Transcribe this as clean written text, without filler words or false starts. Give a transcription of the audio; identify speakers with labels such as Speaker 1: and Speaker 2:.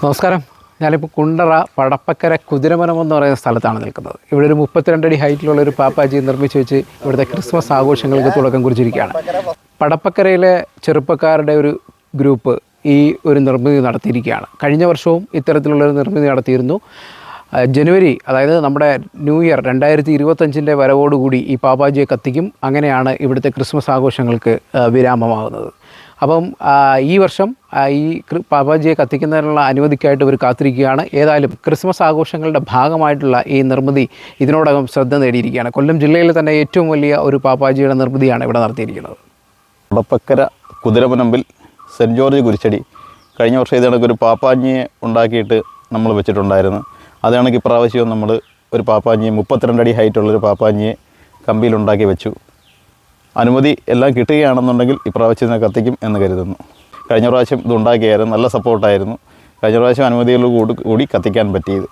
Speaker 1: നമസ്കാരം. ഞാനിപ്പോൾ കുണ്ടറ പടപ്പക്കര കുതിരമനം എന്ന് പറയുന്ന സ്ഥലത്താണ് നിൽക്കുന്നത്. ഇവിടെ ഒരു 32 അടി ഹൈറ്റിലുള്ള ഒരു പാപ്പാജി നിർമ്മിച്ച് വെച്ച് ഇവിടുത്തെ ക്രിസ്മസ് ആഘോഷങ്ങൾക്ക് തുടക്കം കുറിച്ചിരിക്കുകയാണ്. പടപ്പക്കരയിലെ ചെറുപ്പക്കാരുടെ ഒരു ഗ്രൂപ്പ് ഈ ഒരു നിർമ്മിതി നടത്തിയിരിക്കുകയാണ്. കഴിഞ്ഞ വർഷവും ഇത്തരത്തിലുള്ളൊരു നിർമ്മിതി നടത്തിയിരുന്നു. ജനുവരി, അതായത് നമ്മുടെ ന്യൂ ഇയർ 2025 വരവോടുകൂടി ഈ പാപ്പാജിയെ കത്തിക്കും. അങ്ങനെയാണ് ഇവിടുത്തെ ക്രിസ്മസ് ആഘോഷങ്ങൾക്ക് വിരാമമാകുന്നത്. അപ്പം ഈ വർഷം ഈ പാപ്പാജിയെ കത്തിക്കുന്നതിനുള്ള അനുമതിക്കായിട്ട് ഇവർ കാത്തിരിക്കുകയാണ്. ഏതായാലും ക്രിസ്മസ് ആഘോഷങ്ങളുടെ ഭാഗമായിട്ടുള്ള ഈ നിർമ്മിതി ഇതിനോടകം ശ്രദ്ധ നേടിയിരിക്കുകയാണ്. കൊല്ലം ജില്ലയിൽ തന്നെ ഏറ്റവും വലിയ ഒരു പാപ്പാജിയുടെ നിർമ്മിതിയാണ് ഇവിടെ നടത്തിയിരിക്കുന്നത്.
Speaker 2: പടപ്പക്കര കുതിരമുനമ്പിൽ സെൻറ്റ് ജോർജ് കുരിശടി കഴിഞ്ഞ വർഷം ഇത് കണക്കൊരു പാപ്പാജിയെ ഉണ്ടാക്കിയിട്ട് നമ്മൾ വെച്ചിട്ടുണ്ടായിരുന്നു. അത് കണക്ക് ഇപ്രാവശ്യവും നമ്മൾ ഒരു പാപ്പാജിയെ 32 അടി ഹൈറ്റുള്ളൊരു പാപ്പാജിയെ കമ്പിയിലുണ്ടാക്കി വെച്ചു. അനുമതി എല്ലാം കിട്ടുകയാണെന്നുണ്ടെങ്കിൽ ഇപ്രാവശ്യം ഇതിനെ കത്തിക്കും എന്ന് കരുതുന്നു. കഴിഞ്ഞ പ്രാവശ്യം ഇത് ഉണ്ടാക്കിയായിരുന്നു, നല്ല സപ്പോർട്ടായിരുന്നു. കഴിഞ്ഞ പ്രാവശ്യം അനുമതികളോട് കൂടി കത്തിക്കാൻ പറ്റിയത്.